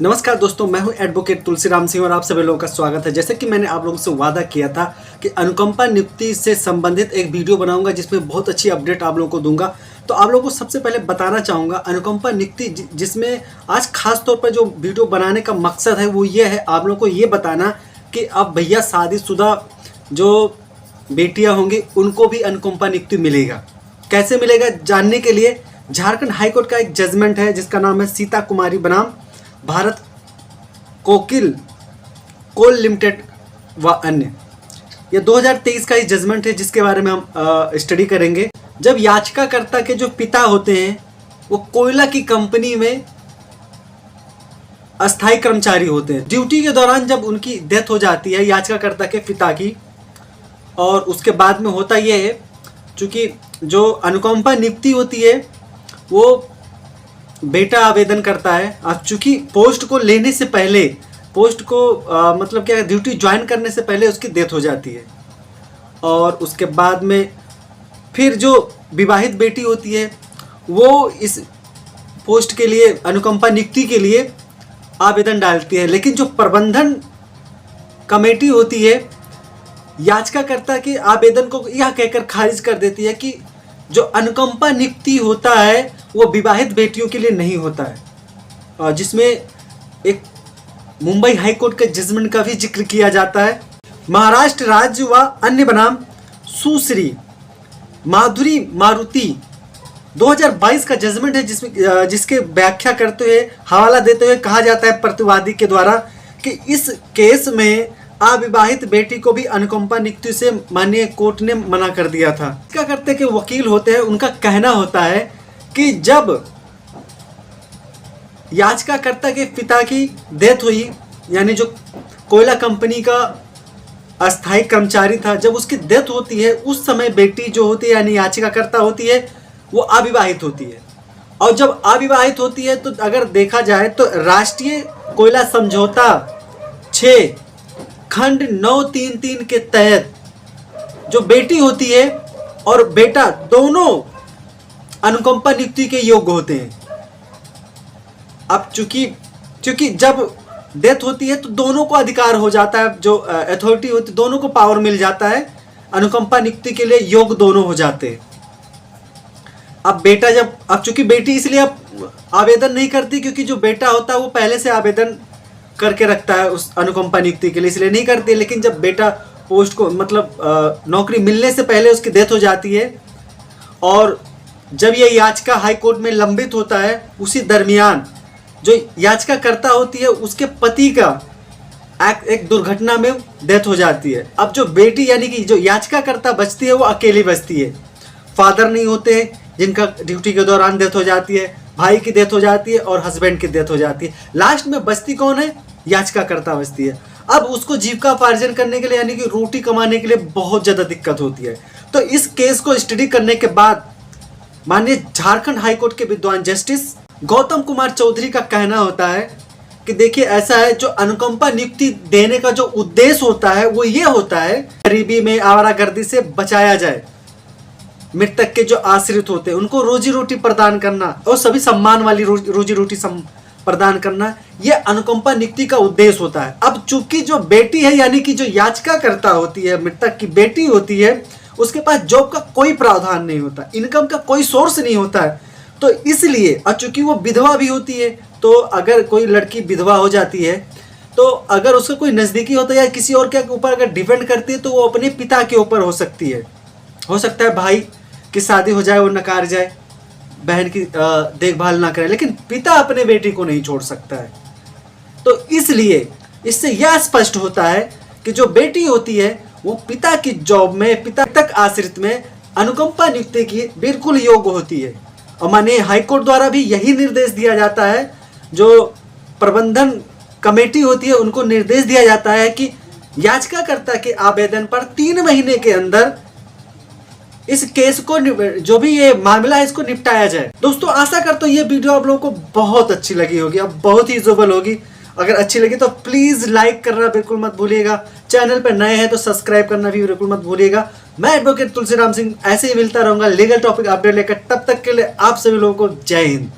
नमस्कार दोस्तों, मैं हूं एडवोकेट तुलसीराम सिंह और आप सभी लोगों का स्वागत है। जैसे कि मैंने आप लोगों से वादा किया था कि अनुकंपा नियुक्ति से संबंधित एक वीडियो बनाऊंगा जिसमें बहुत अच्छी अपडेट आप लोगों को दूंगा। तो आप लोगों को सबसे पहले बताना चाहूँगा अनुकंपा नियुक्ति जिसमें आज खास तौर पर जो वीडियो बनाने का मकसद है वो ये है आप लोगों को ये बताना कि अब भैया शादीशुदा जो बेटियाँ होंगी उनको भी अनुकंपा नियुक्ति मिलेगा। कैसे मिलेगा जानने के लिए झारखंड हाईकोर्ट का एक जजमेंट है जिसका नाम है सीता कुमारी बनाम भारत कोकिल कोल लिमिटेड व अन्य। यह 2023 का ही जजमेंट है जिसके बारे में हम स्टडी करेंगे। जब याचिकाकर्ता के जो पिता होते हैं वो कोयला की कंपनी में अस्थायी कर्मचारी होते हैं, ड्यूटी के दौरान जब उनकी डेथ हो जाती है याचिकाकर्ता के पिता की, और उसके बाद में होता यह है चूँकि जो अनुकंपा नियुक्ति होती है वो बेटा आवेदन करता है। अब चूंकि पोस्ट को लेने से पहले पोस्ट को मतलब क्या ड्यूटी ज्वाइन करने से पहले उसकी डेथ हो जाती है, और उसके बाद में फिर जो विवाहित बेटी होती है वो इस पोस्ट के लिए अनुकंपा नियुक्ति के लिए आवेदन डालती है। लेकिन जो प्रबंधन कमेटी होती है याचिकाकर्ता के आवेदन को यह कहकर खारिज कर देती है कि जो अनुकंपा नियुक्ति होता है वो विवाहित बेटियों के लिए नहीं होता है, और जिसमें एक मुंबई हाईकोर्ट के जजमेंट का भी जिक्र किया जाता है। महाराष्ट्र राज्य व अन्य बनाम सुश्री माधुरी मारुति 2022 का जजमेंट है जिसमें जिसके व्याख्या करते हुए हवाला देते हुए कहा जाता है प्रतिवादी के द्वारा कि इस केस में अविवाहित बेटी को भी अनुकंपा नियुक्ति से माननीय कोर्ट ने मना कर दिया था। क्या करते कि वकील होते हैं उनका कहना होता है कि जब याचिकाकर्ता के पिता की डेथ हुई, यानी जो कोयला कंपनी का अस्थायी कर्मचारी था, जब उसकी डेथ होती है उस समय बेटी जो होती है यानी याचिकाकर्ता होती है वो अविवाहित होती है। और जब अविवाहित होती है तो अगर देखा जाए तो राष्ट्रीय कोयला समझौता 6 खंड 933 के तहत जो बेटी होती है और बेटा दोनों अनुकंपा नियुक्ति के योग्य होते हैं। अब चूंकि जब डेथ होती है तो दोनों को अधिकार हो जाता है, जो अथॉरिटी होती है दोनों को पावर मिल जाता है, अनुकंपा नियुक्ति के लिए योग्य दोनों हो जाते हैं। अब बेटा अब चूंकि बेटी इसलिए अब आवेदन नहीं करती क्योंकि जो बेटा होता है वो पहले से आवेदन करके रखता है उस अनुकंपा नियुक्ति के लिए, इसलिए नहीं करती। लेकिन जब बेटा पोस्ट को मतलब नौकरी मिलने से पहले उसकी डेथ हो जाती है और जब यह याचिका हाई कोर्ट में लंबित होता है उसी दरमियान जो याचिका करता होती है उसके पति का एक दुर्घटना में डेथ हो जाती है। अब जो बेटी यानी कि जो याचिका करता बचती है वो अकेली बचती है, फादर नहीं होते हैं जिनका ड्यूटी के दौरान डेथ हो जाती है, भाई की डेथ हो जाती है और हस्बैंड की डेथ हो जाती है। लास्ट में बचती कौन है? याचिकाकर्ता बचती है। अब उसको जीविकोपार्जन करने के लिए यानी कि रोटी कमाने के लिए बहुत ज़्यादा दिक्कत होती है। तो इस केस को स्टडी करने के बाद माननीय झारखंड हाईकोर्ट के विद्वान जस्टिस गौतम कुमार चौधरी का कहना होता है कि देखिए ऐसा है, जो अनुकंपा नियुक्ति देने का जो उद्देश्य होता है वो ये होता है गरीबी में आवारागर्दी से बचाया जाए, मृतक के जो आश्रित होते हैं उनको रोजी रोटी प्रदान करना और सभी सम्मान वाली रोजी रोटी प्रदान करना, यह अनुकंपा नियुक्ति का उद्देश्य होता है। अब चूंकि जो बेटी है यानी कि जो याचिकाकर्ता होती है, मृतक की बेटी होती है, उसके पास जॉब का कोई प्रावधान नहीं होता, इनकम का कोई सोर्स नहीं होता है, तो इसलिए और चूंकि वो विधवा भी होती है, तो अगर कोई लड़की विधवा हो जाती है तो अगर उसका कोई नज़दीकी होता है या किसी और के ऊपर अगर डिपेंड करती है तो वो अपने पिता के ऊपर हो सकती है। हो सकता है भाई की शादी हो जाए वो नकार जाए, बहन की देखभाल ना करे, लेकिन पिता अपने बेटी को नहीं छोड़ सकता है। तो इसलिए इससे यह स्पष्ट होता है कि जो बेटी होती है वो पिता की जॉब में, पिता तक आश्रित में अनुकंपा नियुक्ति की बिल्कुल योग्य होती है। और माननीय हाईकोर्ट द्वारा भी यही निर्देश दिया जाता है, जो प्रबंधन कमेटी होती है उनको निर्देश दिया जाता है कि याचिकाकर्ता के आवेदन पर 3 महीने के अंदर इस केस को जो भी ये मामला है इसको निपटाया जाए। दोस्तों आशा करता हूँ ये वीडियो आप लोगों को बहुत अच्छी लगी होगी, अब बहुत ही यूजेबल होगी। अगर अच्छी लगी तो प्लीज़ लाइक करना बिल्कुल मत भूलिएगा, चैनल पर नए हैं तो सब्सक्राइब करना भी बिल्कुल मत भूलिएगा। मैं एडवोकेट तुलसीराम सिंह ऐसे ही मिलता रहूँगा लीगल टॉपिक अपडेट लेकर, तब तक के लिए आप सभी लोगों को जय हिंद।